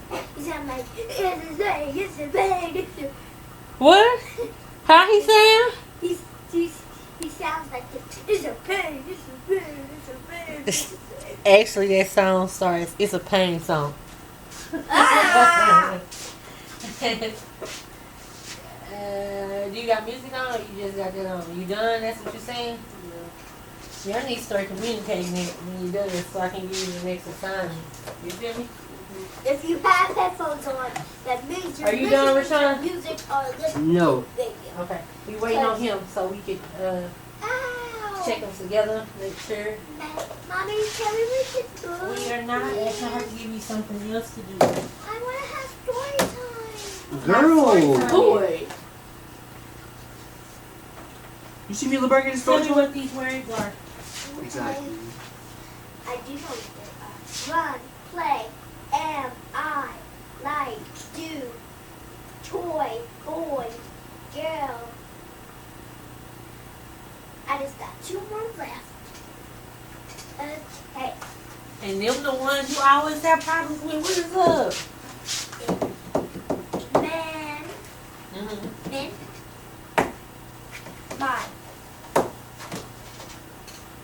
He sounds like, it's a bag. What? How he sound? He sounds like, it's a bag, it's a bag, it's a bag. It's a bag. Actually, that song starts. It's a pain song. Ah! Do you got music on, or you just got that on? You done? That's what you're saying? Yeah. I need to start communicating it when you're done, so I can give you the next assignment. You feel me? If you have headphones on, that means you're Are you done, listening Rashawn? to music or listening No. to video. Okay. We waiting on him so we could Ow! check them together, make sure. Mommy, can we read this book? We are not. That's not have to give you something else to do. I want to have story time. Girl. Boy. You see me in the back of the Tell store? me what these words are. Exactly. I do know what they are. Run, play, am, I, like, do, toy, boy, girl. I just got 2 more left. Okay. And them the ones you always have problems with. What is up? Man, Mm-hmm. min, my.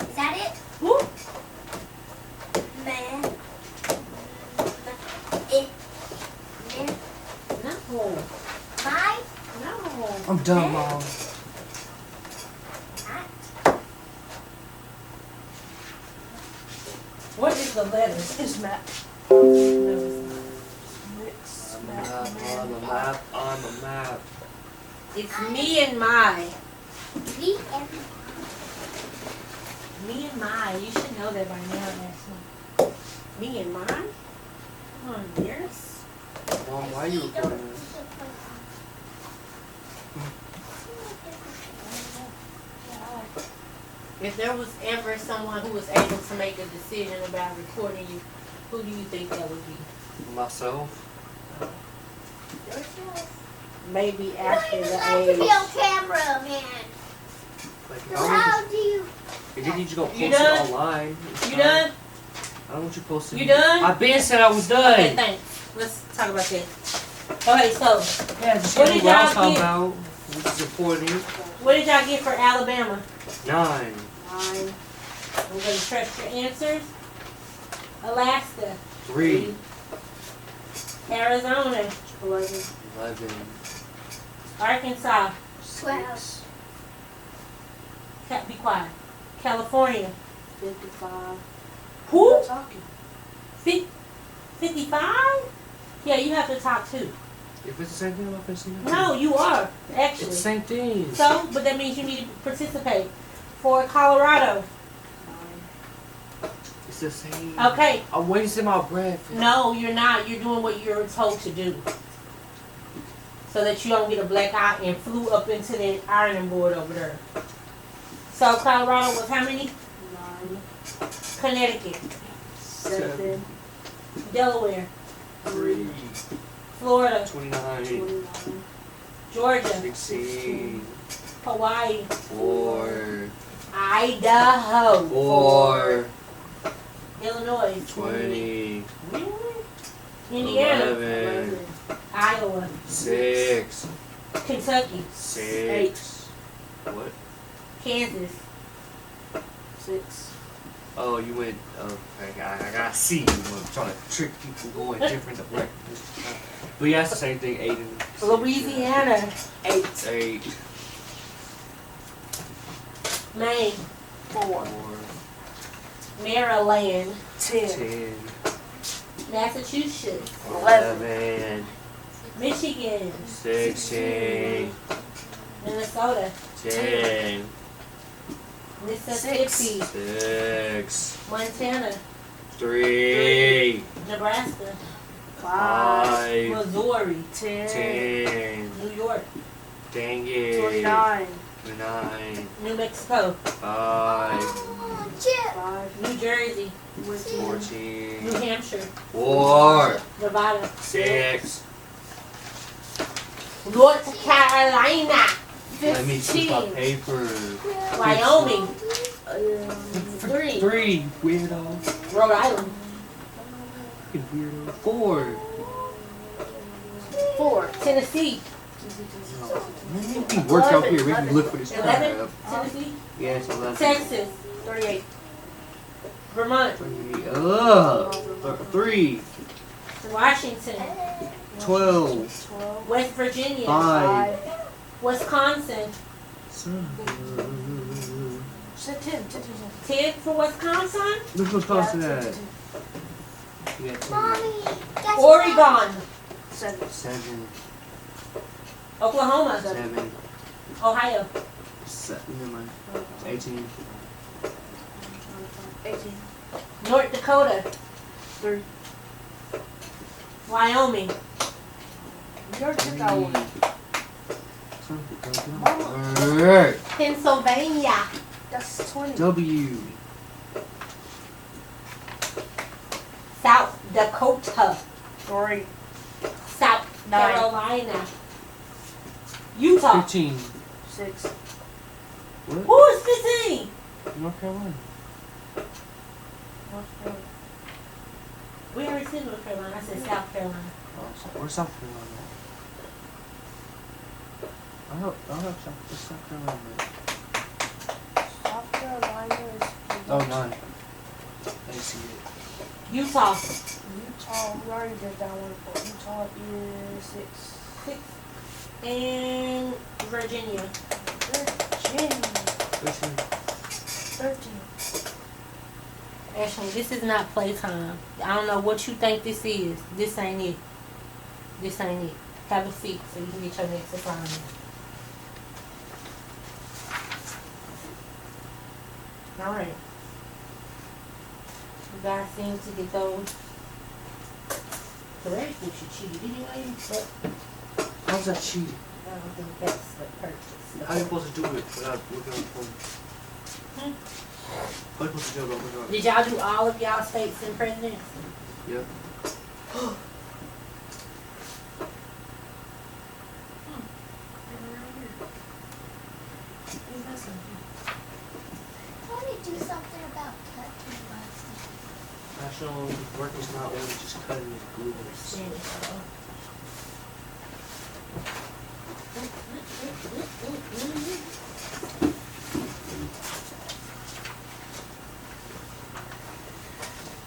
Is that it? Woo. Man, it, min, No. my, No. I'm done, Mom. not. What is the letter? It's Matt. No, it's not. It's On Matt. the map, on the map. It's me and my. Me and Me and my. You should know that by now, Ashley. Me and mine? Come on, yours. Mom, why are you recording this? If there was ever someone who was able to make a decision about recording you, who do you think that would be? Myself? Maybe after You the have to be age. on camera, man. Like, So I how do you? didn't need you to go post You it done? online. You done? I don't want you posting. You done? I been said I was done. Okay, thanks. Let's talk about that. Okay, so Yeah, just What what did what I was y'all talking get? about, which is important. what did y'all get for Alabama? 9. 9. I'm gonna trust your answers. Alaska. 3. Arizona. 11. 11. Arkansas. 6. Be quiet. California. 55. Who? I'm talking. 55? Yeah, you have to talk too. If it's the same thing, I'm not finishing it. No, you are, It's actually. the same thing. So, but that means you need to participate. For Colorado. 9. It's the same. Okay. I'm wasting my breath. No, you're not. You're doing what you're told to do. So that you don't get a black eye and flew up into the ironing board over there. So Colorado was how many? 9. Connecticut. 7. Delaware. 3. Florida. 29. 29. Georgia. 16. Hawaii. 4. Idaho. 4. Illinois. 20. Really? Indiana. 11. Iowa. 6. Kentucky. 6. What? Kansas. 6. Oh, you went. Okay, I gotta see you. I'm trying to trick people going different directions. But yeah, it's the same thing. 8 and 6. Louisiana. 8. 8. Maine. 4. 4. Maryland. 10. 10. Massachusetts. 11. Michigan. 16. Minnesota. 10. Mississippi. 6. Montana. 3. Nebraska. 5. 5. Missouri. 10. 10. New York. Dang it. 29. 29. New Mexico. 5. Oh, Chip. 5. New Jersey. 14. New Hampshire. 4. Nevada. 6. North Carolina. Let me see my 15. paper. Wyoming. 3. 3. Weirdo. Rhode Island. Fucking weirdo. 4. 4. Tennessee. Man, you be work out here. Make me look for this 11. crap. Tennessee. Yes, 11. Texas. 38. Vermont. 3. Washington. 12. 12. West Virginia. 5. Wisconsin. Said 10. 10 for Wisconsin. Look what's close to that. Yeah, 10. Mommy, guess what? Oregon. 7. 7. Oklahoma. 7. Ohio. 7. Never mind. 18. 18. North Dakota. 3. Wyoming. You already took that one. Alright. Pennsylvania. That's 20. W. South Dakota. 3. South 9. Carolina. Utah. 15. 6. Who is 15? North Carolina. We already said North Carolina. I said South Carolina. Where's South Carolina? I hope South Carolina. South Carolina is. Oh, 9. I didn't see it. Utah. Utah. We already did that one. Utah is 6. 6. And Virginia. Virginia. 13. Ashley, this is not playtime. I don't know what you think this is. This ain't it. This ain't it. Have a seat so you can get your next assignment. Alright. You guys seem to get those correct, which you cheated anyway, but How's that cheating? I don't think that's the purchase. How are you supposed to do it without looking on the phone? Hmm? How are you supposed to do it without looking on the Did y'all do all of y'all states and presidents? phone? Yep. I want to do something about cutting last National work was not only just cutting with glue.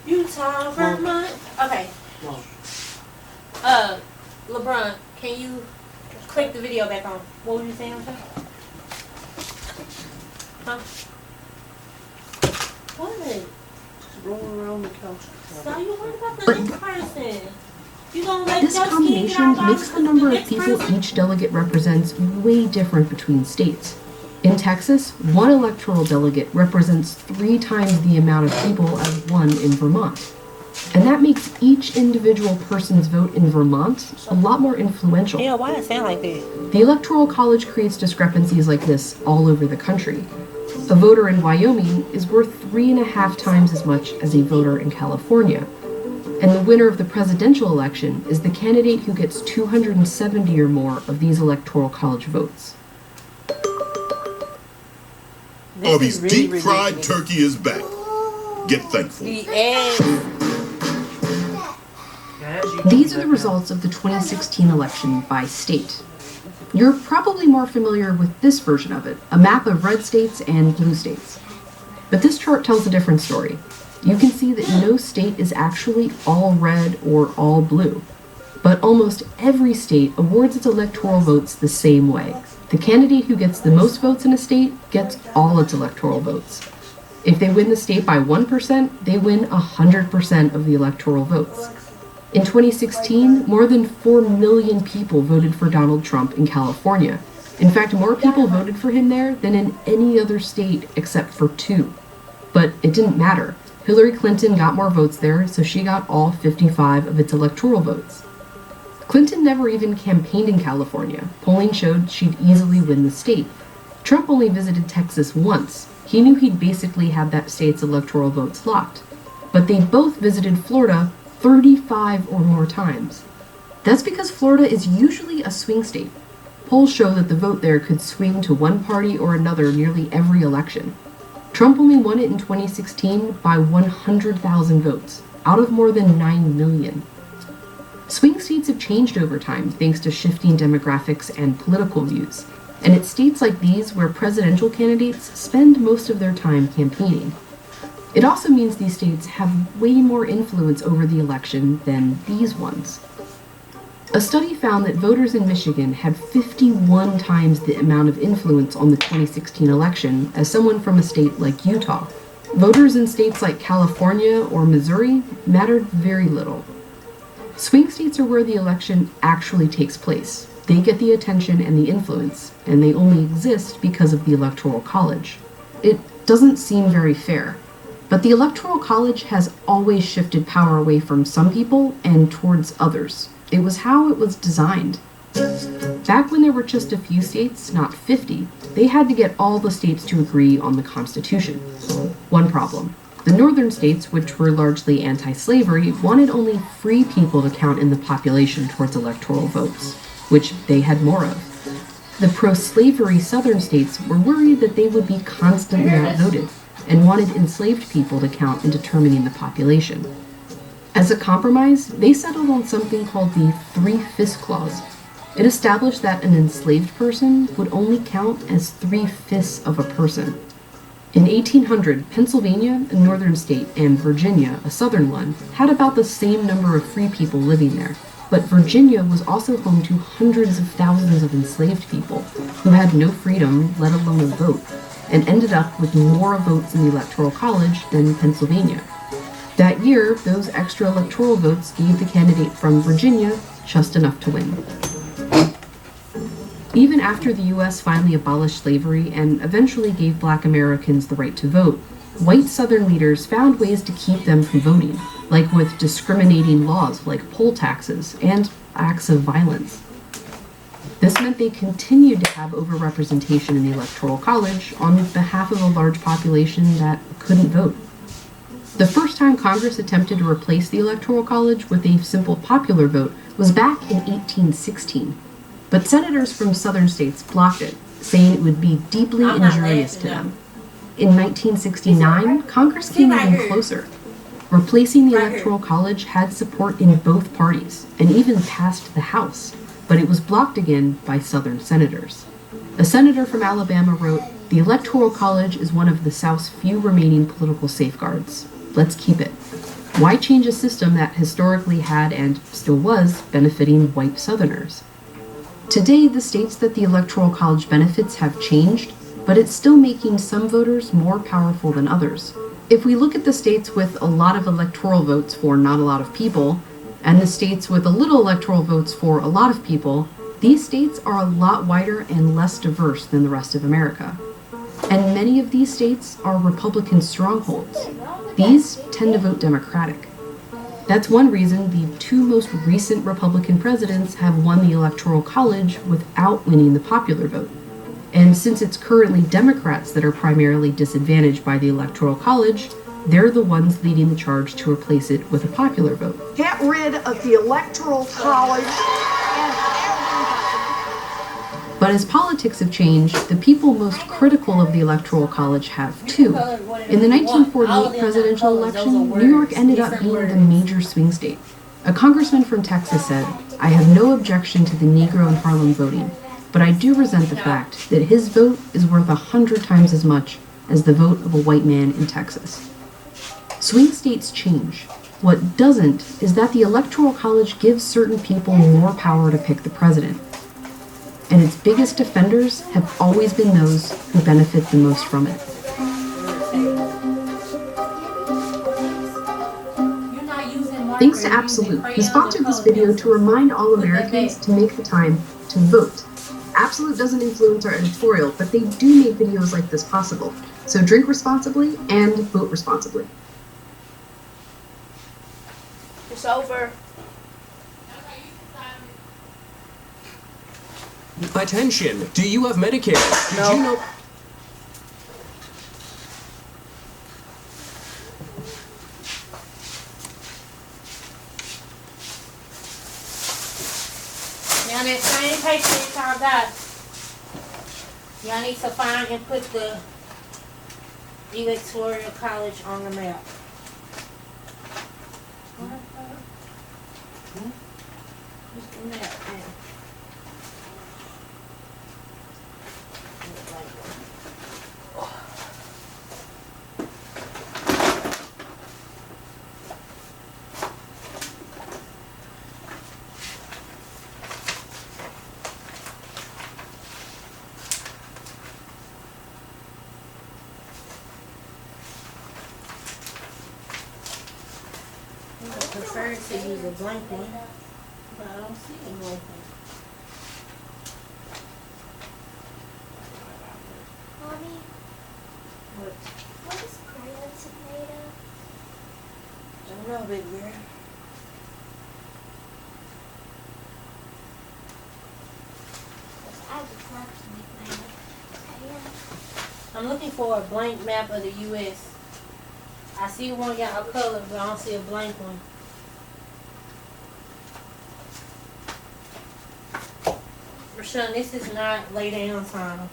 Utah, Vermont. Okay. Mom. LeBron, can you click the video back on? What were you saying? Huh? What? Just rolling around the couch. So you worried about the next person? You gonna let This your skin combination get all makes the boxed number with of the next people person? each delegate represents way different between states. In Texas, one electoral delegate represents 3 times the amount of people as one in Vermont. And that makes each individual person's vote in Vermont a lot more influential. Yeah, why it sound like that? The Electoral College creates discrepancies like this all over the country. A voter in Wyoming is worth 3.5 times as much as a voter in California. And the winner of the presidential election is the candidate who gets 270 or more of these Electoral College votes. Arby's deep-fried turkey is back. Get thankful. The eggs. These are the results of the 2016 election by state. You're probably more familiar with this version of it, a map of red states and blue states. But this chart tells a different story. You can see that no state is actually all red or all blue. But almost every state awards its electoral votes the same way. The candidate who gets the most votes in a state gets all its electoral votes. If they win the state by 1%, they win 100% of the electoral votes. In 2016, more than 4 million people voted for Donald Trump in California. In fact, more people voted for him there than in any other state except for 2. But it didn't matter. Hillary Clinton got more votes there, so she got all 55 of its electoral votes. Clinton never even campaigned in California. Polling showed she'd easily win the state. Trump only visited Texas once. He knew he'd basically had that state's electoral votes locked. But they both visited Florida 35 or more times. That's because Florida is usually a swing state. Polls show that the vote there could swing to one party or another nearly every election. Trump only won it in 2016 by 100,000 votes, out of more than 9 million. Swing states have changed over time thanks to shifting demographics and political views, and it's states like these where presidential candidates spend most of their time campaigning. It also means these states have way more influence over the election than these ones. A study found that voters in Michigan had 51 times the amount of influence on the 2016 election as someone from a state like Utah. Voters in states like California or Missouri mattered very little. Swing states are where the election actually takes place. They get the attention and the influence, and they only exist because of the Electoral College. It doesn't seem very fair, but the Electoral College has always shifted power away from some people and towards others. It was how it was designed. Back when there were just a few states, not 50, they had to get all the states to agree on the Constitution. One problem. The northern states, which were largely anti-slavery, wanted only free people to count in the population towards electoral votes, which they had more of. The pro-slavery southern states were worried that they would be constantly outvoted and wanted enslaved people to count in determining the population. As a compromise, they settled on something called the 3/5 Clause. It established that an enslaved person would only count as 3/5 of a person. In 1800, Pennsylvania, a northern state, and Virginia, a southern one, had about the same number of free people living there. But Virginia was also home to hundreds of thousands of enslaved people who had no freedom, let alone a vote, and ended up with more votes in the Electoral College than Pennsylvania. That year, those extra electoral votes gave the candidate from Virginia just enough to win. Even after the U.S. finally abolished slavery and eventually gave Black Americans the right to vote, white Southern leaders found ways to keep them from voting, like with discriminating laws like poll taxes and acts of violence. This meant they continued to have overrepresentation in the Electoral College on behalf of a large population that couldn't vote. The first time Congress attempted to replace the Electoral College with a simple popular vote was back in 1816. But senators from southern states blocked it, saying it would be deeply injurious to them. In 1969, Congress came even closer. Replacing the Electoral College had support in both parties, and even passed the House, but it was blocked again by southern senators. A senator from Alabama wrote, "The Electoral College is one of the South's few remaining political safeguards. Let's keep it. Why change a system that historically had and still was benefiting white Southerners?" Today, the states that the Electoral College benefits have changed, but it's still making some voters more powerful than others. If we look at the states with a lot of electoral votes for not a lot of people, and the states with a little electoral votes for a lot of people, these states are a lot wider and less diverse than the rest of America. And many of these states are Republican strongholds. These tend to vote Democratic. That's one reason the two most recent Republican presidents have won the Electoral College without winning the popular vote. And since it's currently Democrats that are primarily disadvantaged by the Electoral College, they're the ones leading the charge to replace it with a popular vote. Get rid of the Electoral College. But as politics have changed, the people most critical of the Electoral College have too. In the 1948 presidential election, New York ended up being the major swing state. A congressman from Texas said, "I have no objection to the Negro in Harlem voting, but I do resent the fact that his vote is worth 100 times as much as the vote of a white man in Texas." Swing states change. What doesn't is that the Electoral College gives certain people more power to pick the president. And its biggest defenders have always been those who benefit the most from it. Thanks to Absolute, who sponsored this video to remind all Americans to make the time to vote. Absolute doesn't influence our editorial, but they do make videos like this possible. So drink responsibly and vote responsibly. It's over. Attention! Do you have Medicare? Did you know? Now that same paper that y'all got, y'all need to find and put the Electoral College on the map. I prefer to use a blank one, but I don't see a blank one. Mommy, What? what is crayons made of? I don't know, big girl. I would love to make my own crayons. I'm looking for a blank map of the U.S. I see one got a color, but I don't see a blank one. Rashawn, this is not lay down time.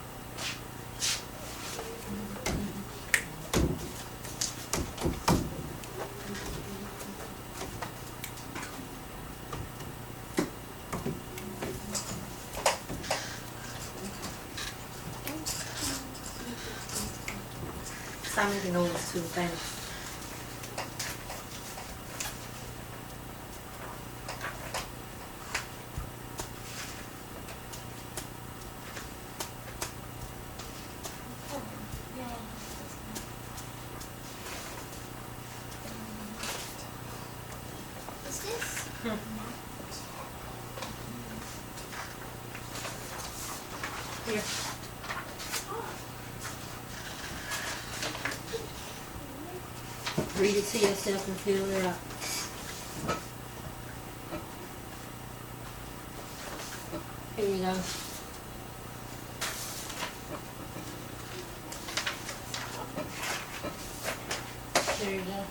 Stop making noise too, thanks. Is this? Here. Read it to yourself and fill it out. Here you go. There you go.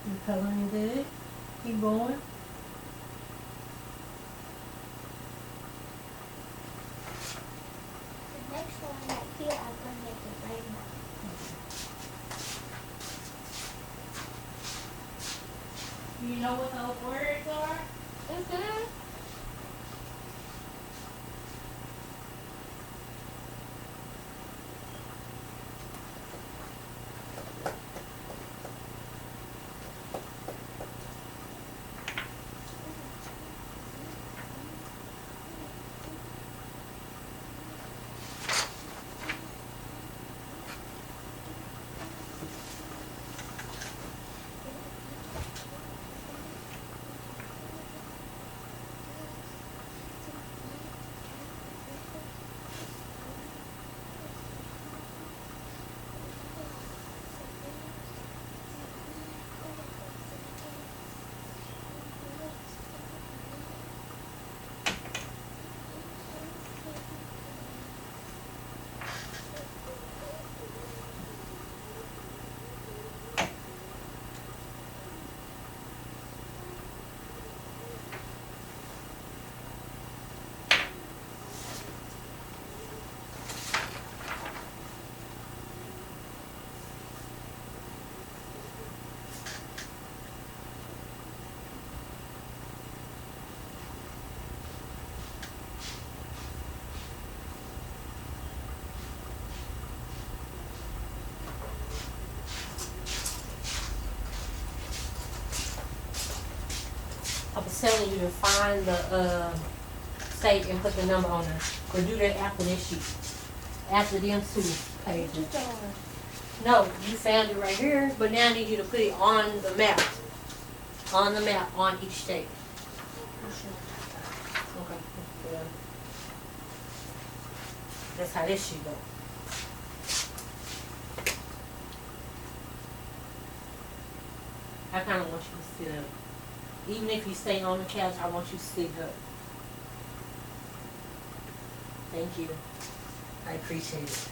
You coloring good? Keep going. The next one right here, I'm going to make a rainbow. You know what those words are? Mm-hmm. I was telling you to find the state and put the number on there. Or do that after this sheet. After them two pages. No, you found it right here, but now I need you to put it on the map. On the map, on each state. Okay. Yeah. That's how this sheet goes. I kind of want you to sit up. Even if you stay on the couch, I want you to sit up. Thank you. I appreciate it.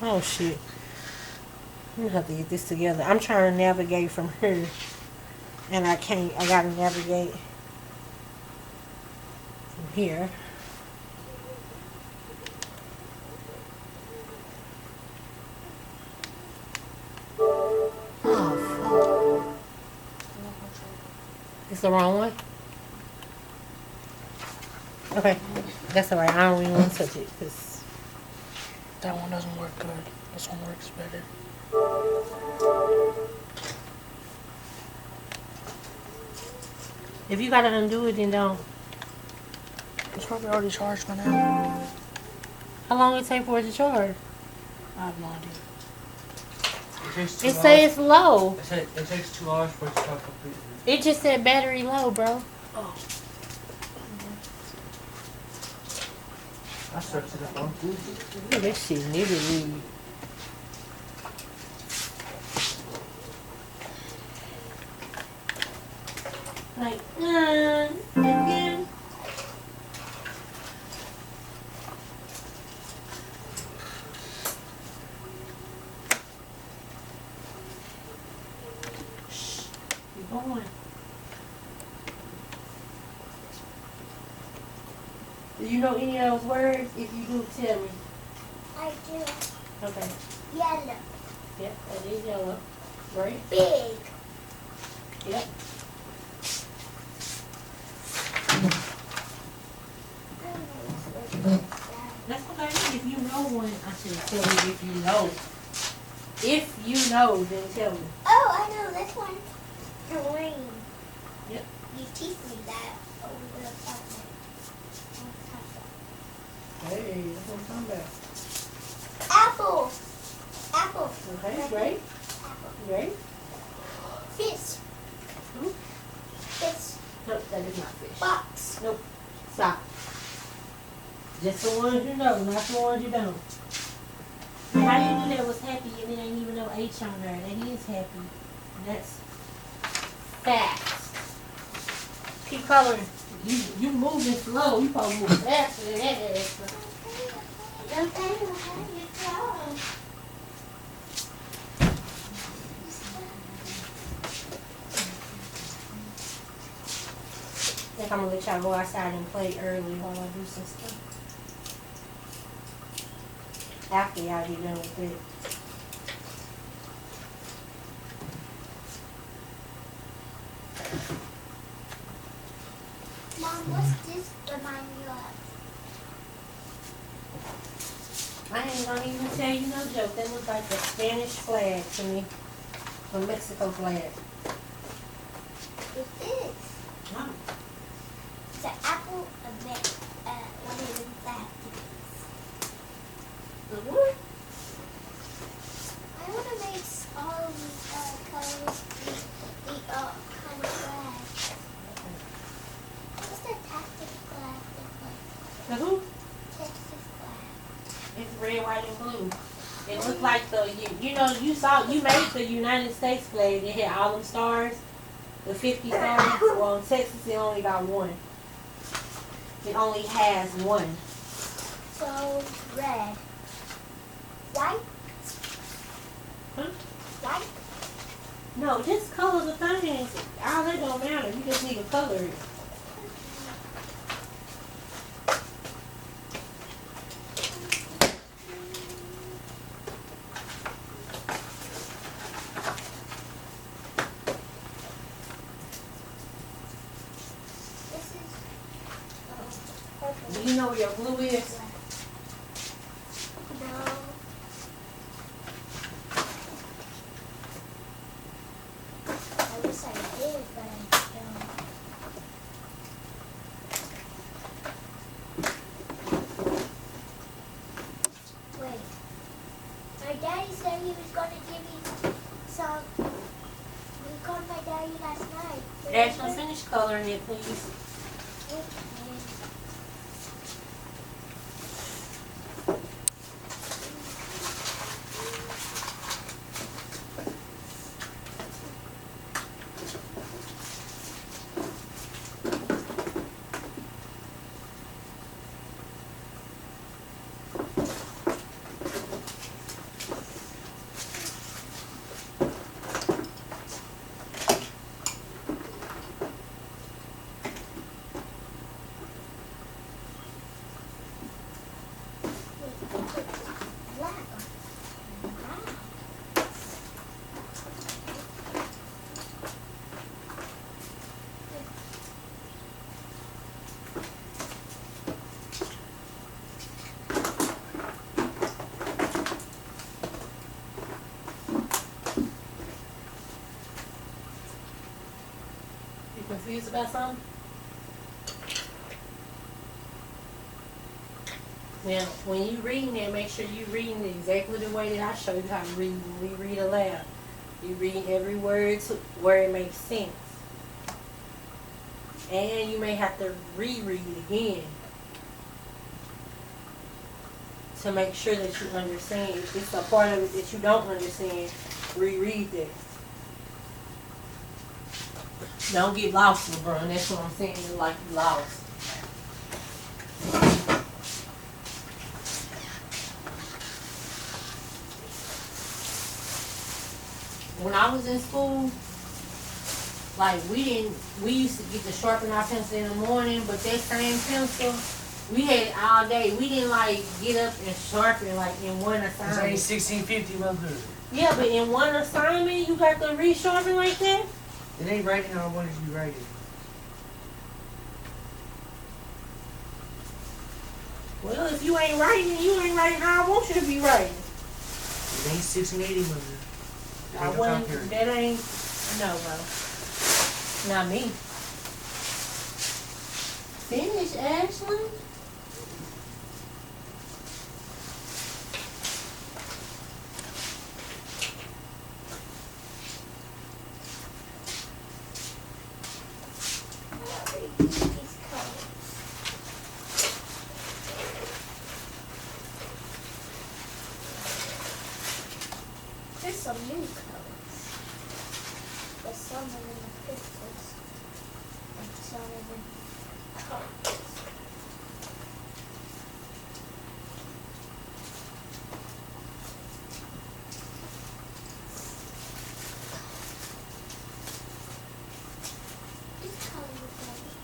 Oh shit. I'm gonna have to get this together. I'm trying to navigate from here. And I can't. I gotta navigate from here. Oh, fuck. It's the wrong one? Okay. That's alright. I don't even want to touch it. Cause That one doesn't work good. This one works better. if you gotta undo it, then don't. It's probably already charged by now. How long it take for it to charge? I have no idea. It says low. It takes 2 hours for it to start completely. It just said battery low, bro. Oh. I searched it up on Google. Look at this shit, literally. Like, again. Shh, keep going. Do you know any of those words? If you do, tell me. I do. Okay. Yellow. Yep, that is yellow. Right? Big. Yep. That's okay. If you know one, I should tell you if you know. If you know, then tell me. Oh, I know this one. Green. Yep. You teach me that over the phone. Hey, that's what I'm talking about. Apple. Apple. Okay, great. Apple. Great. Fish. Hmm? Fish. Nope, that is not fish. Box. Nope. Stop. Just the ones you know, not the ones you don't. How you knew that was happy and it ain't even no H on there? That is happy. That's fast. Keep coloring. You moving slow. You supposed to move faster than that. Okay, you go. I think I'm gonna let y'all go outside and play early while I do some stuff. After y'all get done with it. Mom, what's this remind you of? I ain't gonna even tell you no joke. That looks like the Spanish flag to me. The Mexico flag. It is. Wow. It's an apple, a bit, what is that? The what? I want to make all of these colors the kind of flags. What's the Texas flag look like? The who? Texas flag. It's red, white, and blue. It looked like the, you know, you made the United States flag. It had all them stars, the 50 stars. Well, in Texas, it only got one. It only has one. So red. White? Huh? White? No, just color the things. All that don't matter. You just need to color it. This is purple. Do you know where your glue is? No. daddy said he was going to give me some. We called my daddy last night. Ashton, finish coloring it, please. Confused about something? Now, when you reading it, make sure you reading it exactly the way that I show you how to read when we read aloud. You read every word to where it makes sense. And you may have to reread it again to make sure that you understand. If it's a part of it that you don't understand, reread that. Don't get lost, LeBron. That's what I'm saying. You're like you lost. When I was in school, like we used to get to sharpen our pencil in the morning, but that same pencil, we had it all day. We didn't like get up and sharpen like in one assignment. It's ain't 1650, mother. Yeah, but in one assignment, you got to re-sharpen like that? It ain't writing how I wanted you to write it. Well, if you ain't writing, you ain't writing how I want you to be writing. It ain't 1680, mother. I wouldn't, that ain't, no, bro. Not me. Finish, Ashley. There's some new colors. There's some of them in the pictures. And some of them colors. This color is better.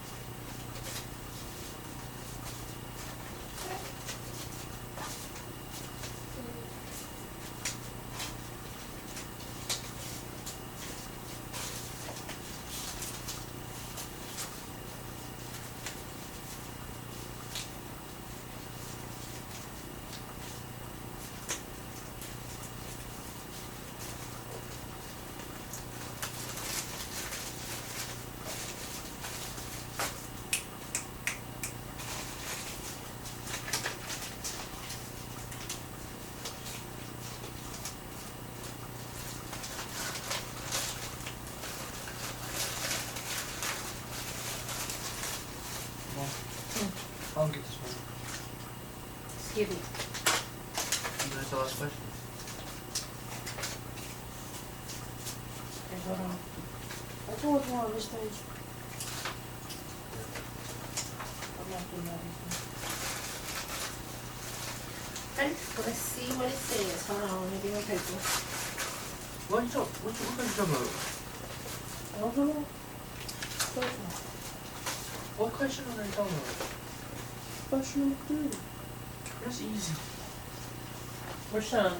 I'll get this one. Skip it. That's the last question. Okay, hold on. That's what's wrong on this page. I'm not doing that. Okay, let's see what it says. Hold on, let me get my paper. What are you talking about? I don't know. First one. What question are they talking about? Question number 3. That's easy. Rashawn.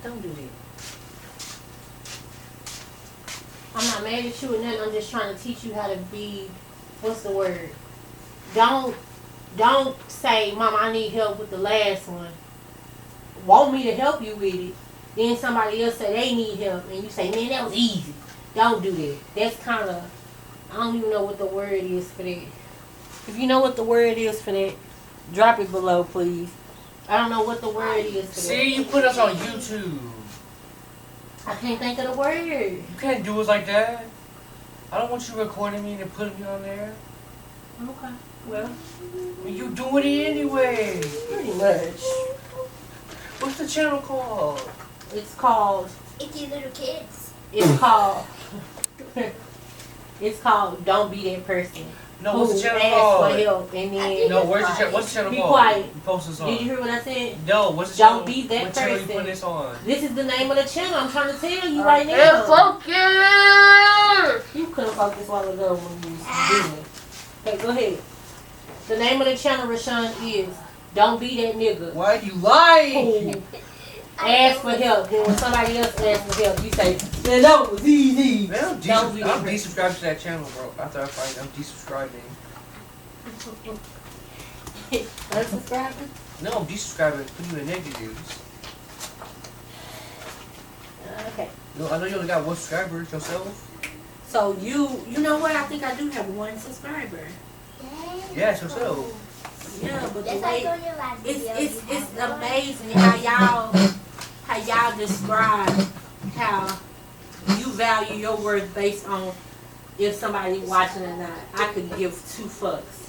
Don't do that. I'm not mad at you or nothing. I'm just trying to teach you how to be, what's the word? Don't say, Mom, I need help with the last one. Want me to help you with it. Then somebody else say they need help. And you say, man, that was easy. Don't do that. That's kind of, I don't even know what the word is for that. If you know what the word is for that, drop it below, please. I don't know what the word is. For See, you put us on YouTube. that. I can't think of the word. You can't do us like that. I don't want you recording me and putting me on there. Okay. Well, You doing it anyway. pretty much. What's the channel called? It's called. Icky little kids. It's called. It's called "Don't Be That Person." No, what's the channel Ask for called? help and then. No, what's the channel Be called? quiet. You post this on. Did you hear what I said? No, what's the Don't channel? be that what channel you person. put this on? This is the name of the channel. I'm trying to tell you right now. Focus! You couldn't focus a while ago when you was doing it. Okay, go ahead. The name of the channel, Rashawn, is "Don't Be That Nigga." Why do you lie? Who ask for help. Then when somebody else asks for help, you say, "Man, that was easy." Man, I'm Don't be that person. desubscribed to that channel, bro. After I find I'm desubscribing. Unsubscribing? No, I'm desubscribing. Put you in negatives. Okay. No, I know you only got 1 subscriber yourself. So you know what? I think I do have 1 subscriber. Yeah, it's yourself. Yeah, but the Just like way on your last video. it's amazing how y'all describe how you value your worth based on if somebody watching or not. I could give 2 fucks,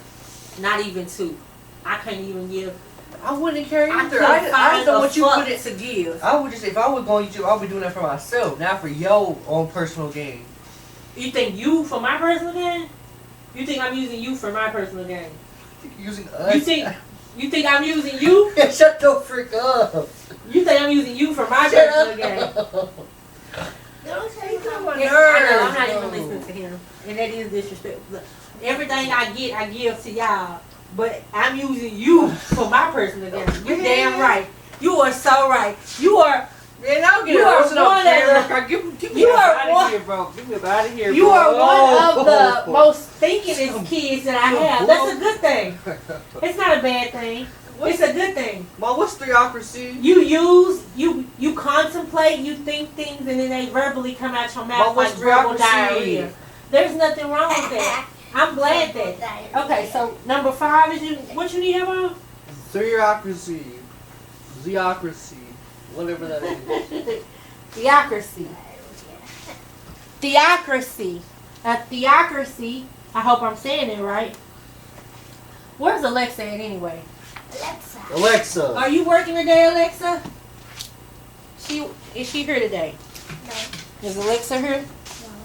not even 2. I couldn't even give. I wouldn't care I either. couldn't I find know a what you fuck put it. to give. I would just, if I would go on YouTube, I would be doing that for myself, not for your own personal gain. You think you for my personal gain? You think I'm using you for my personal gain? You're using us. You think I'm using you? Shut the frick up. You think I'm using you for my Shut personal up. gain? Don't say my something. Yes, I know, nerves, I'm not even bro. listening to him. And that is disrespectful. Everything I get, I give to y'all. But I'm using you for my personal gain. You're damn right. You are so right. You are. Man, I'll get You it. are Listen up, one of camera. Get me you up are out one- of here, bro. Get me up out of here, You bro. are one of the Oh. most thinkingest kids that I have. That's a good thing. It's not a bad thing. It's a good thing. Mom, what's theocracy? You contemplate, you think things, and then they verbally come out your mouth But what's like verbal bureaucracy? diarrhea. There's nothing wrong with that. I'm glad that. Okay, so number 5 is what you need help on? Theocracy. Theocracy. Whatever that is. Theocracy. Theocracy. A theocracy. I hope I'm saying it right. Where's Alexa at anyway? Alexa. Alexa. Are you working today, Alexa? Is she here today? No. Is Alexa here?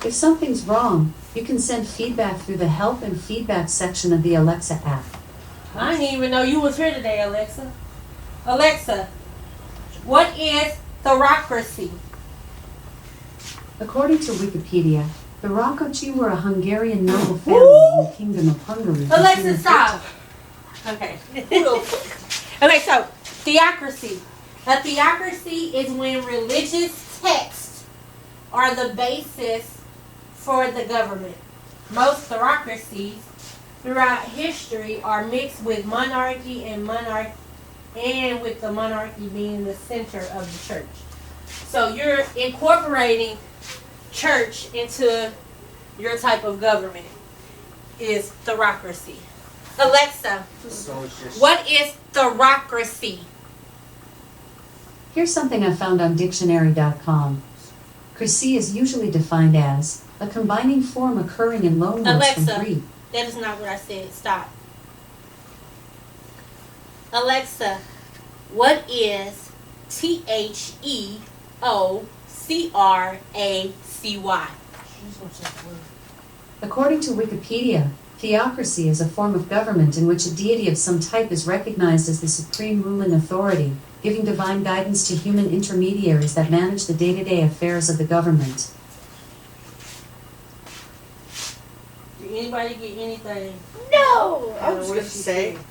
If something's wrong, you can send feedback through the Help and Feedback section of the Alexa app. I didn't even know you was here today, Alexa. Alexa, what is theocracy? According to Wikipedia, the Rákóczi were a Hungarian noble family in the Kingdom of Hungary. Alexa, stop. Okay. Okay, so theocracy. A theocracy is when religious texts are the basis for the government. Most theocracies throughout history are mixed with monarchy and with the monarchy being the center of the church. So you're incorporating church into your type of government is theocracy. Alexa, So it's just what is theocracy? Here's something I found on dictionary.com. Cracy is usually defined as a combining form occurring in loanwords Alexa. from Greek. That is not what I said. Stop. Alexa, what is theocracy? According to Wikipedia, theocracy is a form of government in which a deity of some type is recognized as the supreme ruling authority, giving divine guidance to human intermediaries that manage the day-to-day affairs of the government. Did anybody get anything? No. I'm just what gonna she say. said.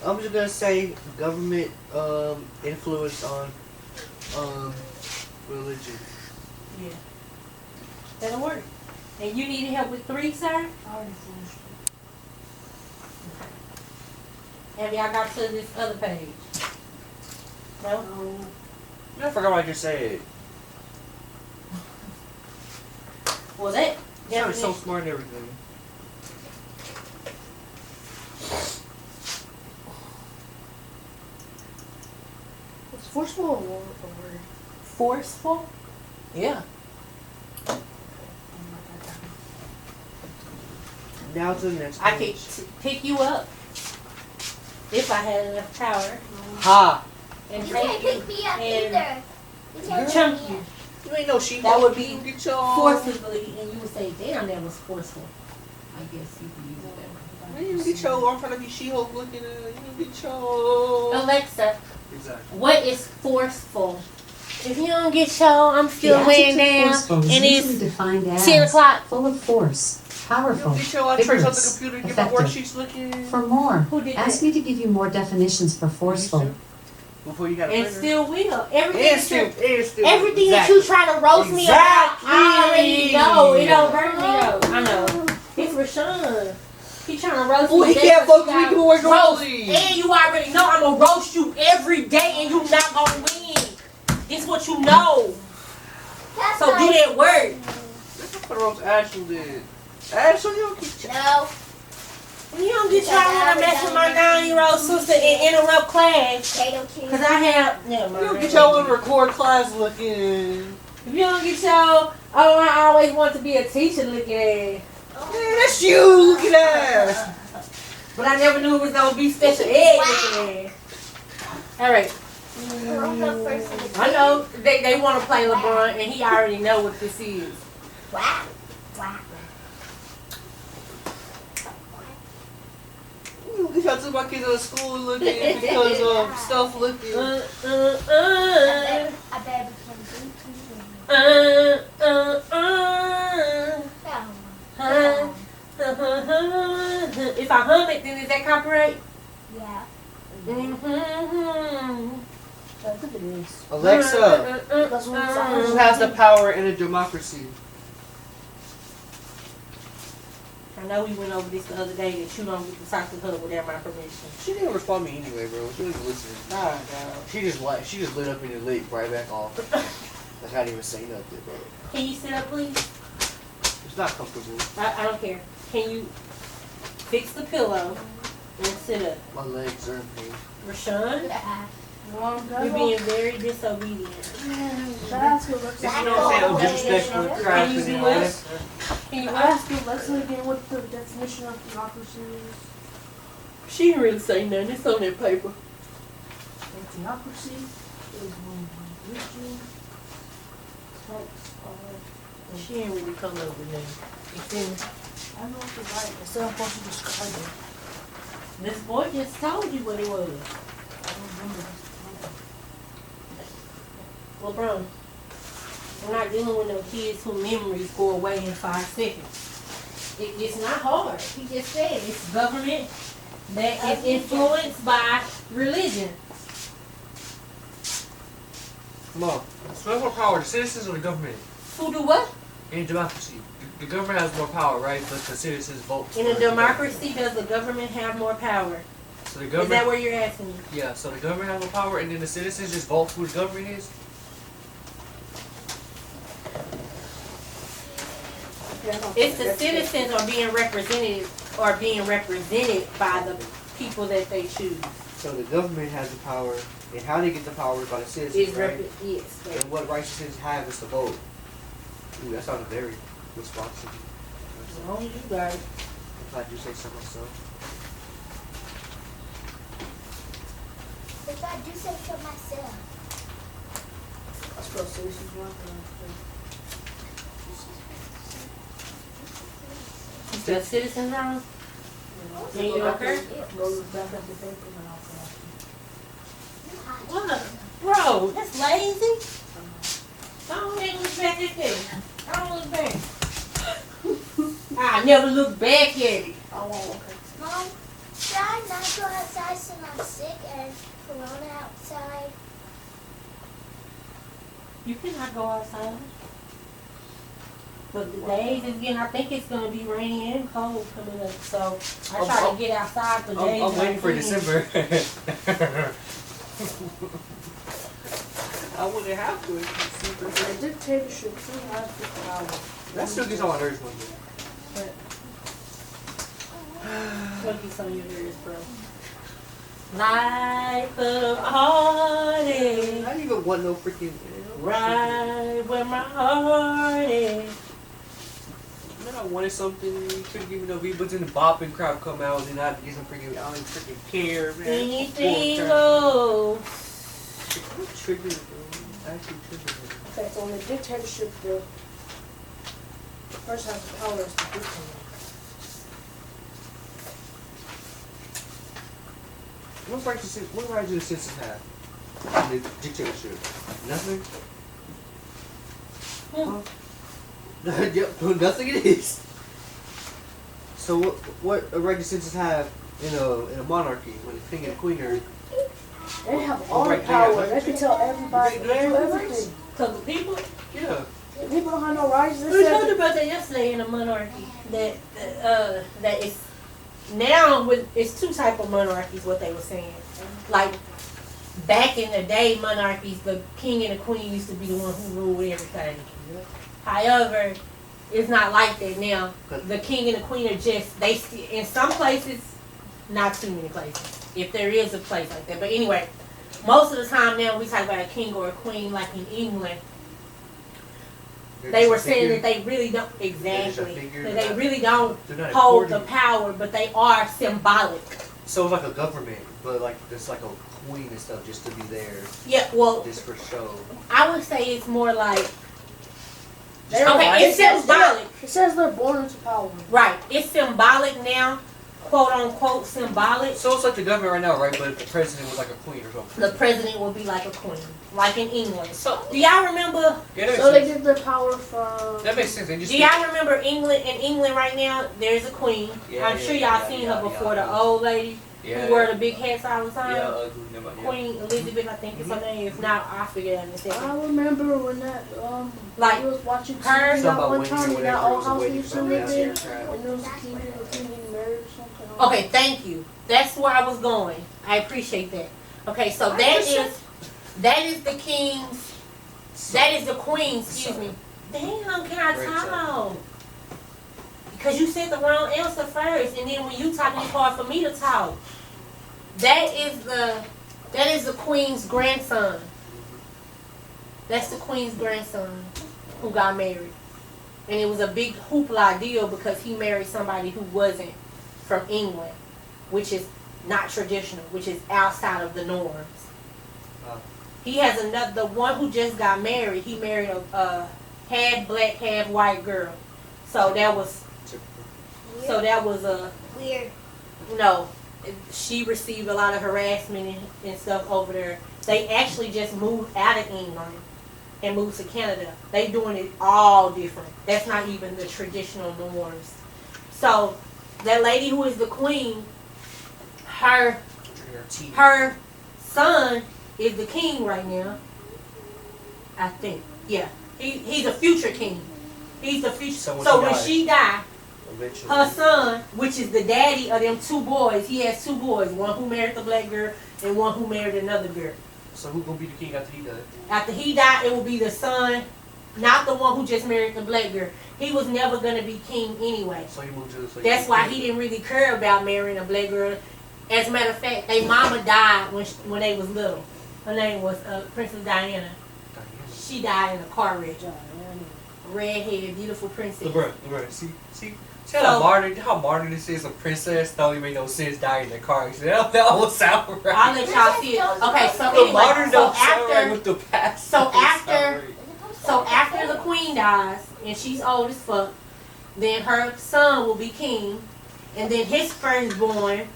I'm just gonna say government influence on religion. Yeah. That'll work. And you needed help with 3, sir? Have y'all got to this other page? No? I forgot what I just said. Well, that You sounded so definition. smart and everything. Forceful or word? Forceful? Yeah. Now to the next I could page. pick you up if I had enough power Ha! and You can't take you pick me up and either. You can't chunk pick me you up. You ain't no sheep. That would be You get your forcibly, and you would say, "Damn, that was forceful." I guess you could use it that way. You get your. I'm trying to be She-Hulk looking. You get your. Alexa, Exactly. what is forceful? If you don't get your, I'm still The laying adjective down, forceful is and usually it's defined as 10 o'clock. full of force, powerful, You get your. I trace on the vigorous, computer and get my effective. worksheets looking. For more, Who did ask that? me to give you more definitions for forceful. Before you got a And printer. still will. Everything, And that still, you- and still. everything that Exactly. you try to roast me about, I already know. It don't hurt me though. I know. It's Rashawn. He trying to roast Oh, me. he just can't 'cause fuck you me. got He can work roast. normally. And you already know I'm gonna roast you every day, and you not gonna win. It's what you know. That's So do that work. Let's put Rose Ashton did. Ashton, you don't keep. No. You don't get y'all wanna mess with my 9-year-old sister and interrupt class. Potato cheese. Cause I have. Never You mind. don't get y'all want to record class looking. If you don't get y'all, oh, I always want to be a teacher looking at. Man, that's you looking at. But I never knew it was gonna be special ed looking at. All right. I'm the first in the I know they want to play LeBron, and he already know what this is. Wow. Wow. You get y'all took my kids out of school looking because of stuff looking. I bet we can do If I hum it, then is that copyright? Yeah. Look at this. Alexa, That's what it's who has the power in a democracy? I know we went over this the other day that you don't get to talk to her without my permission. She didn't respond to me anyway, bro. She wasn't listening. Nah, no. She just lit up in the lit right back off. Like I didn't even say nothing, bro. Can you sit up, please? It's not comfortable. I don't care. Can you fix the pillow and sit up? My legs are in pain. Rashawn, Wrong you're being very disobedient. Ask Alexa. You know what I'm saying? I'm disrespectful. Can you do what? Alexa. Can you Ask Alexa again what the definition of theocracy is. She didn't really say nothing. It's on that paper. A theocracy is when religion takes over. She ain't really come up with nothing. It's in. I know what you're right. It's still supposed to describe it. This boy just told you what it was. I don't remember this. LeBron, I'm not dealing with no kids whose memories go away in 5 seconds. It's not hard. He just said it's government that is influenced by religion. Come on. So what's more power, the citizens or the government? Who do what? In a democracy, the government has more power, right? But the citizens vote. In a for democracy, does the government have more power? So the Is government. that what you're asking me? Yeah. So the government has more power, and then the citizens just vote who the government is. It's the citizens are being represented by the people that they choose. So the government has the power, and how they get the power is by the citizens, right? Yes. And what rights the citizens have is to vote. Ooh, that sounded very responsible. As long as you got it. If I do say so myself. If I do say so myself. I suppose citizens want The citizens wrong? to. Yeah, you don't care? Go back at the paper and I'll say. What? Bro, that's lazy. Don't even look back at this. Don't look back. I never look back at it. Oh, okay. Mom, should I not go outside since I'm sick and corona outside? You cannot go outside. But the days is getting, I think it's gonna be rainy and cold coming up. So I try to get outside for days. I'm waiting for like this. December. I wouldn't have to in December. The dictatorship still has the power. That still gets on my nerves one day. What gets on your nerves, bro? Life of heartache. don't want no freaking. Right where my heart is. Man, I wanted something. You couldn't give me no beat, but then the bopping crowd come out, and I had to get some freaking. I don't freaking care, man. Anything goes. What triggered it, bro? Actually triggered it. Okay, so in the dictatorship, the person has the power is the dictator. What rights do the citizens have in the dictatorship? Nothing? Huh? Yep, nothing it is. So what right do citizens have in a monarchy when the king and the queen are... They have all the Right, they power. got They can tell everybody to do everything. So the people, Yeah. People don't have no rights. They we said talked about that yesterday in a monarchy. That it's now with it's two type of monarchies. What they were saying, like back in the day, monarchies, the king and the queen used to be the one who ruled everything. However, it's not like that now. The king and the queen are just in some places, not too many places. If there is a place like that, but anyway, most of the time now we talk about a king or a queen, like in England. They were saying that they really don't exactly. That they really don't hold the power, but they are symbolic. So it's like a government, but like it's like a queen and stuff just to be there. Yeah, well, just for show. I would say it's more like. okay, it's symbolic. It says they're born into power. Right, it's symbolic now, quote unquote symbolic. So it's like the government right now, right? But if the president was like a queen or something. The president will be like a queen, like in England. So do y'all remember? Yeah, so they get their power from. That makes sense. They just do y'all remember England? In England right now, there's a queen. Yeah, I'm sure y'all seen her before. The old lady who wore the big hats all the time. Yeah, Queen Elizabeth, I think is her name. If not, I figured out in a second. I remember when that like we was watching her. TV that one time in that old house we waiting used for to live in, somebody and there was a TV and the king getting married or something. Okay, thank you. That's where I was going. I appreciate that. Okay, so that is the king's. That is the queen's. Excuse me. Damn, can I talk? Because you said the wrong answer first, and then when you talk, it's hard for me to talk. That is the queen's grandson. That's the queen's grandson who got married. And it was a big hoopla deal because he married somebody who wasn't from England, which is not traditional, which is outside of the norms. He has the one who just got married, he married a half black, half white girl. So that was a Weird. no. She received a lot of harassment and stuff over there. They actually just moved out of England and moved to Canada. They doing it all different. That's not even the traditional norms. So that lady who is the queen, her son is the king right now. I think. Yeah. He's a future king. He's the future. So when she died, her son, which is the daddy of them two boys, he has two boys, one who married the black girl and one who married another girl. So who's gonna be the king after he died? After he died, it will be the son, not the one who just married the black girl. He was never gonna be king anyway. So he moved to the. That's why he didn't really care about marrying a black girl. As a matter of fact, their mama died when they was little. Her name was Princess Diana. She died in a car wreck. Redheaded, beautiful princess. LeBron, see how modern this is. A princess don't even make no sense dying in a car accident. That almost sound right. I'll let y'all see it. Okay, so anyway, modern don't sound right with the past. So after the queen dies and she's old as fuck, then her son will be king, and then his firstborn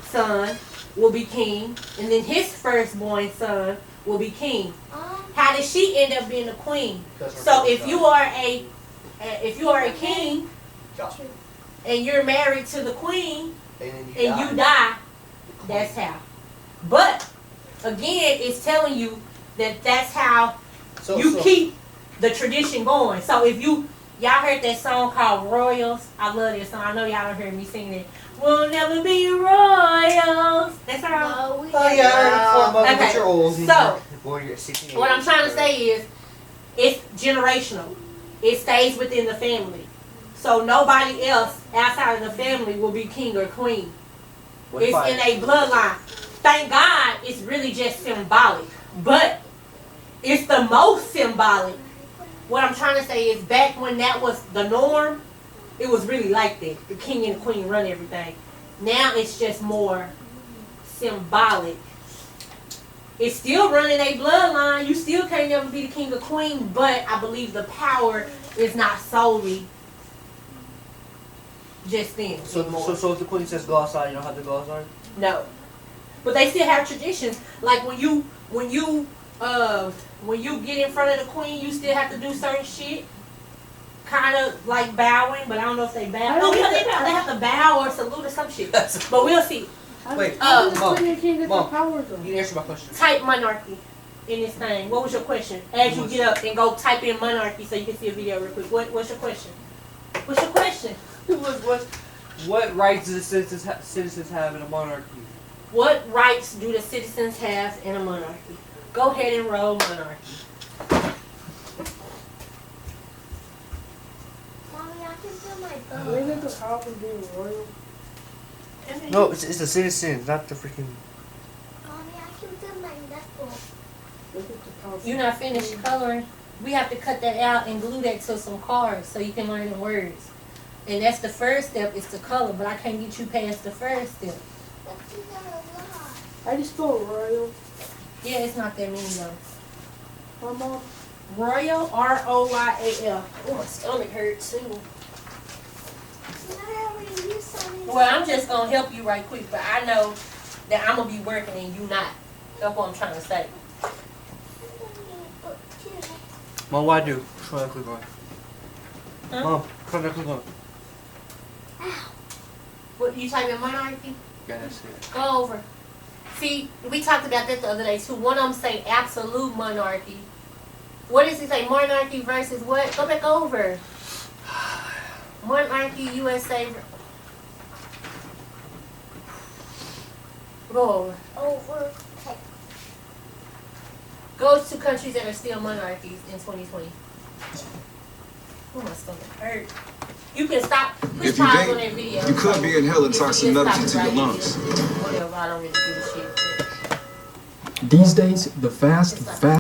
son will be king, and then his firstborn son will be king. How did she end up being the queen? So if you are a king and you're married to the queen and you die, that's how. But again, it's telling you that that's how you keep the tradition going. So if y'all heard that song called Royals, I love this song. I know y'all don't hear me singing it. We'll never be royals. That's our No, we Okay. You're old. So You're 16, what I'm trying to say is, it's generational. It stays within the family. So nobody else outside of the family will be king or queen. It's in a bloodline. Thank God it's really just symbolic. But It's the most symbolic. What I'm trying to say is back when that was the norm, it was really like that. The king and the queen run everything. Now it's just more symbolic. It's still running a bloodline. You still can't never be the king or queen, but I believe the power is not solely just them. So if the queen says go outside, you don't have to go outside? No. But they still have traditions. Like when you get in front of the queen, you still have to do certain shit. Kind of like bowing, but I don't know if they bow. Oh yeah, they bow. They have to bow or salute or some shit. But we'll see. Wait, Mom, Mom, you didn't answer my question. Type monarchy in this thing. What was your question? As you get up and go type in monarchy so you can see a video real quick. What's your question? What's your question? What rights do the citizens have in a monarchy? What rights do the citizens have in a monarchy? Go ahead and roll monarchy. Mommy, I can feel my boat. Isn't the power of being royal? No, it's the citizens, not the freaking. Mommy, I can feel my nipple. You're not finished coloring. We have to cut that out and glue that to some cards so you can learn the words. And that's the first step is to color, but I can't get you past the first step. That's even a lot. I just feel royal. Yeah, it's not that mean though. My mom. Royal, R-O-Y-A-L. Oh, my stomach hurts too. I already used some. Well, I'm just going to help you right quick, but I know that I'm going to be working and you not. That's what I'm trying to say. Mom, what I do? Try that click on. Huh? Mom, try that click on. What, you type in monarchy? Yeah, that's it. Go over. See, we talked about that the other day too. One of them say absolute monarchy. What does he say? Monarchy versus what? Go back over. Monarchy, USA. Go over. Over. Okay. Go to countries that are still monarchies in 2020. Oh, my stomach hurt. You can stop. Push If you pause on date, that video. you could be inhaling toxic It's metals into your copyrighted. lungs. Whatever, I don't really give a shit. These days, the fast